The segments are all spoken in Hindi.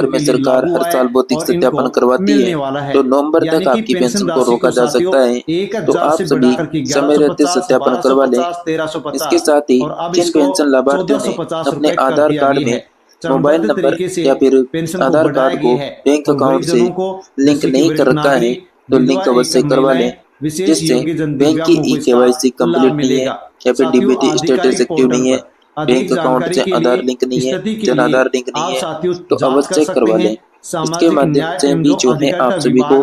नवंबर में सरकार हर साल भौतिक सत्यापन करवाती है, तो नवंबर तक आपकी पेंशन को रोका जा सकता है। तो आप सभी समय रहते सत्यापन करवा लें। इसके साथ ही जिन पेंशन लाभार्थियों ने अपने आधार कार्ड में मोबाइल नंबर या फिर आधार कार्ड को बैंक अकाउंट से लिंक नहीं कर रखा है, तो लिंक अवश्य करवा लें, जिससे बैंक की ई-केवाईसी कंप्लीट नहीं है या फिर डीबीटी स्टेटस एक्टिव नहीं है, बैंक अकाउंट से आधार लिंक नहीं है, जन आधार लिंक नहीं है, तो अवश्य करवा लें। इसके माध्यम से भी जो है आप सभी को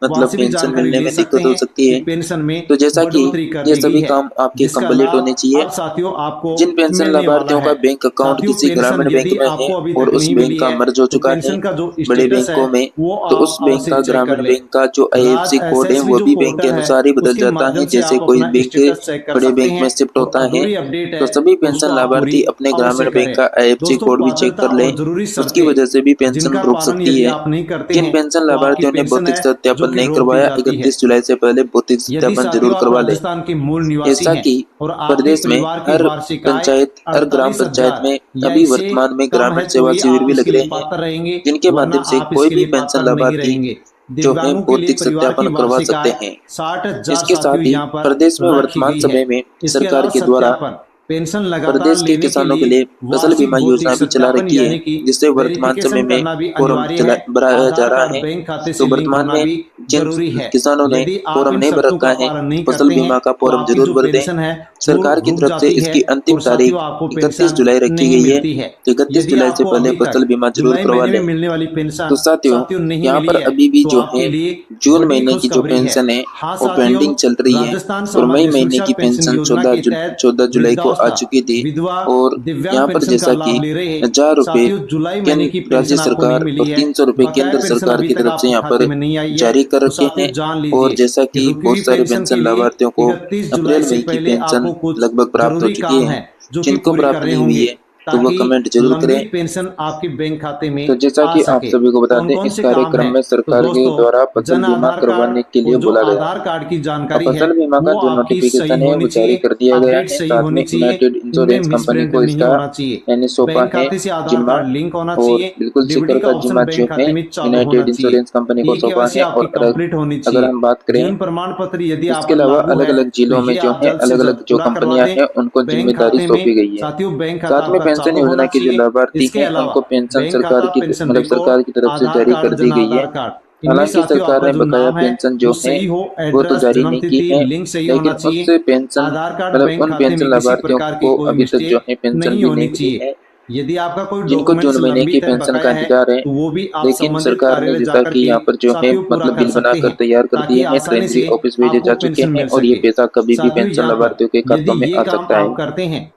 मतलब से भी पेंशन जानकारी मिलने ले में सकते दिक्कत हो हैं सकती कि है। पेंशन में तो जैसा कि बढ़ोतरी कर ये दी गई सभी है, काम आपके जिसका कंप्लीट होने लाभ चाहिए। अब साथियों आपको जिन पेंशन मिलने वाला लाभार्थियों है। का बैंक अकाउंट साथियों किसी पेंशन ग्रामीण बैंक यदि में है आपको अभी और तक उस नहीं बैंक मिली का है मर्ज हो तो चुका है पेंशन का जो बड़े स्टेटस है बैंकों में, वो तो आप उस बैंक अवश्य का चेक कर ग्रामीण ले। बैंक का जो राज आईएफएससी कोड है एसएसबी वो जो भी बैंक के पोर्टल है अनुसार ही बदल उसके जाता है माध्यम से जैसे आप कोई अपना बैंक स्टेटस चेक कर बड़े सकते बैंक हैं में शिफ्ट और होता है। अधूरी अपडेट तो है सभी तो उसको पेंशन आप पूरी लाभार्थी अपने अवश्य ग्रामीण बैंक करें। का आईएफएससी दोस्तों, कोड भी चेक पात्रता कर और लें, जरूरी उसकी शर्तें, वजह से भी पेंशन जिनका रुक पालन सकती यदि है। आप नहीं करते जिन हैं पेंशन तो आपकी लाभार्थियों ने पेंशन भौतिक है जो सत्यापन कि नहीं रोक दी करवाया, जाती है। 31 जुलाई से पहले भौतिक यदि सत्यापन जरूर साथियों आप करवा लें। राजस्थान के मूल निवासी जैसा हैं कि और आपके प्रदेश में परिवार की हर वार्षिक आय पंचायत, हर ग्राम पंचायत 48,000 में या अभी इससे वर्तमान में कम ग्रामीण है तो सेवा ही शिविर आप भी लग इसके रहे लिए हैं, पात्र रहेंगे, जिनके वरना माध्यम से आप कोई इसके भी लिए पेंशन पात्र नहीं लाभार्थी रहेंगे। जो है दिव्यांगों के लिए भौतिक परिवार की सत्यापन करवा वार्षिक सकते आय हैं। 60,000 इसके साथियों साथ ही यहाँ पर प्रदेश में रखी वर्तमान गई है। समय में इसके सरकार अलावा के द्वारा सत्यापन पेंशन लगातार प्रदेश के लेने के किसानों के लिए लिए फसल वार्षिक बीमा भौतिक योजना भी चला सत्यापन रखी है, यानी कि जिससे वर्तमान समय वेरिफिकेशन में करना भी फॉर्म अनिवार्य चला है। भराया जा आधार रहा कार्ड है। बैंक खाते से तो लिंक वर्तमान होना में भी जिन जरूरी है। किसानों ने यदि आप फॉर्म इन नहीं भर शर्तों रखा का है, पालन नहीं फसल करते हैं बीमा का तो फॉर्म आपकी जरूर जो भर दें। पेंशन है वो सरकार की रुक तरफ से जाती है इसकी अंतिम और तारीख साथियों आपको 31 पेंशन जुलाई रखी नहीं गई है, मिलती है। तो 31 यदि जुलाई से आपको पहले अभी फसल तक बीमा जरूर जुलाई करवा महीने में लें। मिलने वाली तो पेंशन साथियों, साथियों नहीं यहाँ मिली पर है अभी भी तो जो आपके है लिए जून बड़ी महीने की जो खुशखबरी है। पेंशन है हाँ वो साथियों, पेंडिंग चल रही है राजस्थान और मई सामान्य महीने सुरक्षा की पेंशन पेंशन योजना के तहत 14 जुलाई को आ वृद्धावस्था, चुकी थी। विधवा, और दिव्यांग यहाँ पर पेंशन का जैसा कि लाभ ले रहे हैं। 1000 रुपये साथियों, जुलाई महीने की राज्य पेंशन आपको नहीं सरकार मिली और है, 300 रुपये बकाया केंद्र पेंशन सरकार अभी की तक तरफ से आपको यहाँ खाते पर में नहीं आई है। जारी कर तो रखे साथियों हैं। जान और लीजिए जैसा कि कि रुकी हुई बहुत सारे पेंशन के पेंशन लिए लाभार्थियों को 31 जुलाई अप्रैल से मई की पहले पेंशन आपको कुछ लगभग प्राप्त हो जरूरी चुकी काम है। है जो कि जिनको पूरे प्राप्त करने नहीं हुई होंगे है तो वो ताकि कमेंट जरूर करें। लंबित पेंशन आपके बैंक खाते में तो जैसा आ कि आप सके। सभी को बता कौन दें, कौन इस से काम कार्यक्रम है? में तो सरकार के दोस्तों, द्वारा फसल जन बीमा आधार कार्ड करवाने के लिए और जो बोला गया है। आधार कार्ड की अब जानकारी है फसल बीमा का वो जो आपकी सही नोटिफिकेशन है वो होनी जारी चाहिए, कर दिया गया अपडेट है। सही साथ में होनी चाहिए, यूनाइटेड इनमें इंश्योरेंस कंपनी मिसप्रिंट को नहीं इसका होना चाहिए। यानी सौंपा बैंक है खाते से आधार जिम्मा, कार्ड लिंक होना और चाहिए, बिल्कुल डीबीडी सिक्योर का का ऑप्शन जिम्मा जो बैंक है खाते में चालू होना यूनाइटेड चाहिए, इंश्योरेंस कंपनी को ई सौंपा केवाईसी है। आपकी और कंप्लीट होनी अगर चाहिए। हम बात करें, जीवन प्रमाण पत्र यदि आप इसके पर अलावा लागू अलग है अलग तो जिलों में ये जो आप है जल्द से अलग जल्द अलग जो पूरा करवा कंपनियां दें हैं उनको बैंक जिम्मेदारी खाते में। सौंपी गई है। साथियों, बैंक खाता साथ में आपका पेंशन चालू योजना होना के जो चाहिए। लाभार्थी इसके हैं अलावा उनको पेंशन बैंक सरकार खाता, की पेंशन मतलब रिकॉर्ड, सरकार की तरफ से आधार जारी कार्ड, कर दी जन गई आधार है। कार्ड, इनमें हालांकि साथियों सरकार आपका ने जो बकाया नाम है पेंशन वो जो है सही हो, वो तो एड्रेस, जारी जन्म नहीं की तिथि है, लिंक सही लेकिन होना चाहिए। उससे पेंशन आधार कार्ड मतलब बैंक उन खाते पेंशन में किसी लाभार्थियों प्रकार की को कोई अभी तक जो मिस्टेक है पेंशन नहीं भी होनी नहीं मिली चाहिए। है, यदि आपका कोई जिनको डॉक्यूमेंट्स जून महीने की लंबित है, पेंशन का बकाया है, इंतजार है। तो वो भी आप लेकिन संबंधित सरकार ने कार्यालय जैसा जाकर कि के यहाँ पर जो है साथियों पूरा मतलब कर बिल सकते बनाकर हैं तैयार कर ताकि दिए हैं, आसानी से ट्रेजरी ऑफिस भेजे आपको जा चुके पेंशन हैं मिल और ये सके। पैसा कभी भी साथियों, पेंशन यहाँ पर लाभार्थियों के यदि खातों में ये आ काम सकता आप है। करते हैं।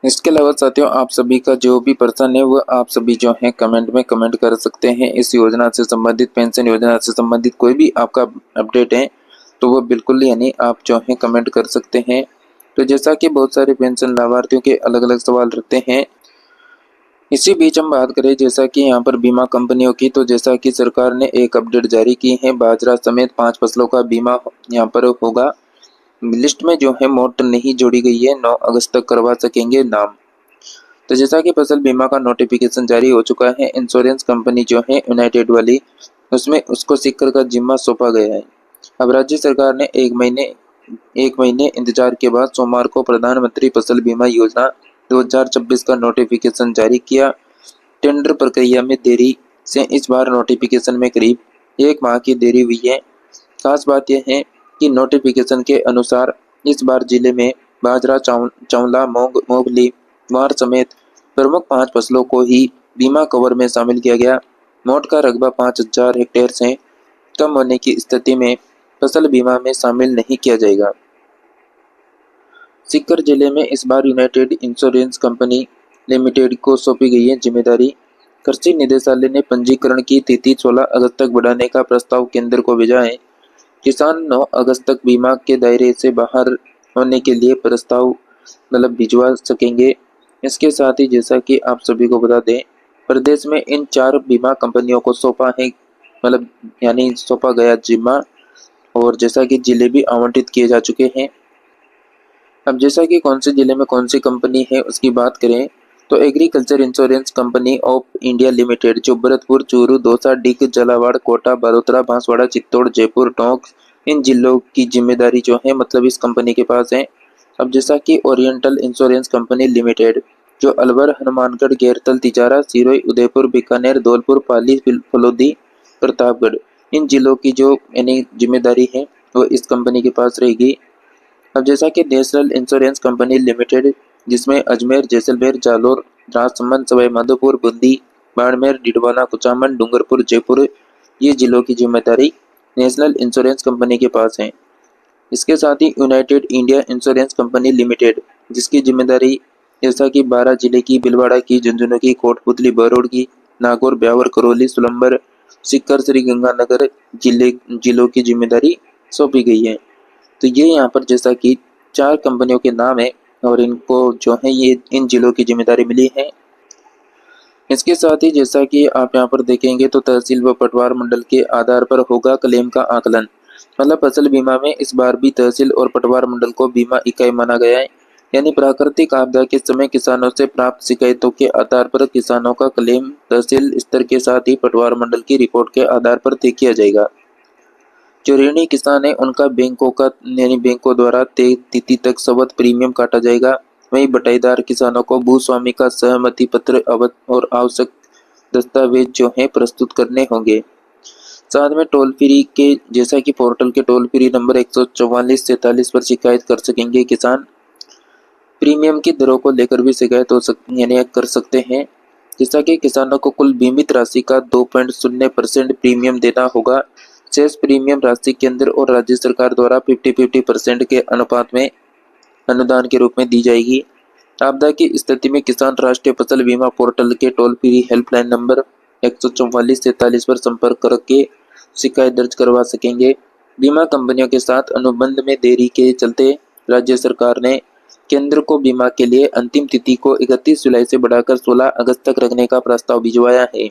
इसके अलावा साथियों, आप सभी का जो भी प्रश्न है वो आप सभी जो है कमेंट में कमेंट कर सकते हैं। इस योजना से संबंधित, पेंशन योजना से संबंधित कोई भी आपका अपडेट है तो वो बिल्कुल यानी आप जो है कमेंट कर सकते हैं। तो जैसा कि बहुत सारे पेंशन लाभार्थियों के अलग अलग सवाल रहते हैं, इसी बीच हम बात करें जैसा कि यहाँ पर बीमा कंपनियों की, तो जैसा कि सरकार ने एक अपडेट जारी की है, बाजरा समेत 5 फसलों का बीमा यहाँ पर होगा। लिस्ट में जो है मोट नहीं जोड़ी गई है, 9 अगस्त तक करवा सकेंगे नाम। तो जैसा कि फसल बीमा का नोटिफिकेशन जारी हो चुका है, इंश्योरेंस कंपनी जो है यूनाइटेड वाली, उसमें उसको सिक्कर का जिम्मा सौंपा गया है। अब राज्य सरकार ने एक महीने इंतजार के बाद सोमवार को प्रधानमंत्री फसल बीमा योजना 2026 का नोटिफिकेशन जारी किया। टेंडर प्रक्रिया में देरी से इस बार नोटिफिकेशन में करीब 1 माह की देरी हुई है। खास बात यह है कि नोटिफिकेशन के अनुसार इस बार जिले में बाजरा, चावला, मूंगफली, ज्वार समेत प्रमुख 5 फसलों को ही बीमा कवर में शामिल किया गया। मोट का रकबा 5000 हेक्टेयर से कम होने की स्थिति में फसल बीमा में शामिल नहीं किया जाएगा। सीकर जिले में इस बार यूनाइटेड इंश्योरेंस कंपनी लिमिटेड को सौंपी गई है जिम्मेदारी। कृषि निदेशालय ने पंजीकरण की तिथि 16 अगस्त तक बढ़ाने का प्रस्ताव केंद्र को भेजा है। किसान 9 अगस्त तक बीमा के दायरे से बाहर होने के लिए प्रस्ताव मतलब भिजवा सकेंगे। इसके साथ ही जैसा कि आप सभी को बता दें, प्रदेश में इन 4 बीमा कंपनियों को सौंपा है मतलब यानी सौंपा गया जिम्मा, और जैसा कि जिले भी आवंटित किए जा चुके हैं। अब जैसा कि कौन से जिले में कौन सी कंपनी है उसकी बात करें तो agriculture insurance company of India limited जो भरतपुर, चूरू, दौसा, डिग, झालावाड़, कोटा, बड़ोदरा, बांसवाड़ा, चित्तौड़, जयपुर, टोंक, इन जिलों की जिम्मेदारी जो है मतलब इस कंपनी के पास है। अब जैसा कि ओरिएंटल इंश्योरेंस कंपनी लिमिटेड जो अलवर, हनुमानगढ़, गैरतल, तिजारा, सिरोही, उदयपुर, बीकानेर, धौलपुर, पाली, फलोदी, प्रतापगढ़, इन जिलों की जो यानी जिम्मेदारी है वो इस कंपनी के पास रहेगी। अब जैसा कि नेशनल इंश्योरेंस कंपनी लिमिटेड जिसमें अजमेर, जैसलमेर, जालोर, राजसमंद, सवाई माधोपुर, बूंदी, बाड़मेर, डिडवाना, कुचामन, डूंगरपुर, जयपुर, ये जिलों की जिम्मेदारी नेशनल इंश्योरेंस कंपनी के पास हैं। इसके साथ ही United India Insurance Company Limited, जिसकी जिम्मेदारी जैसा कि 12 जिले की, भीलवाड़ा की, झुंझुनू की, कोटपुतली, बरौड़ की, नागौर, ब्यावर, करौली, सुलंबर, सीकर, श्रीगंगानगर जिलों की जिम्मेदारी सौंपी गई है। तो ये यहाँ पर जैसा कि 4 कंपनियों के नाम है और इनको जो है ये इन जिलों की जिम्मेदारी मिली है। इसके साथ ही जैसा कि आप यहाँ पर देखेंगे तो तहसील व पटवार मंडल के आधार पर होगा क्लेम का आकलन। मतलब फसल बीमा में इस बार भी तहसील और पटवार मंडल को बीमा इकाई माना गया है। यानी प्राकृतिक आपदा के समय किसानों से प्राप्त शिकायतों के आधार पर किसानों का क्लेम तहसील स्तर के साथ ही पटवार मंडल की रिपोर्ट के आधार पर तय किया जाएगा। जो ऋणी किसान है उनका बैंकों द्वारा तय तिथि तक स्वत प्रीमियम काटा जाएगा। वहीं बटाईदार किसानों को भूस्वामी का सहमति पत्र और आवश्यक दस्तावेज जो है प्रस्तुत करने होंगे। साथ में टोल फ्री के जैसा कि पोर्टल के टोल फ्री नंबर 144 पर शिकायत कर सकेंगे किसान। प्रीमियम की दरों को लेकर भी शिकायत कर सकते हैं। जैसा कि किसानों को कुल बीमित राशि का 2.0% प्रीमियम देना होगा। शेष प्रीमियम राशि केंद्र और राज्य सरकार द्वारा 50-50% के अनुपात में अनुदान के रूप में दी जाएगी। आपदा की स्थिति में किसान राष्ट्रीय फसल बीमा पोर्टल के टोल फ्री हेल्पलाइन नंबर 144 पर संपर्क करके शिकायत दर्ज करवा सकेंगे। बीमा कंपनियों के साथ अनुबंध में देरी के चलते राज्य सरकार ने केंद्र को बीमा के लिए अंतिम तिथि को 31 जुलाई से बढ़ाकर 16 अगस्त तक रखने का प्रस्ताव भिजवाया है।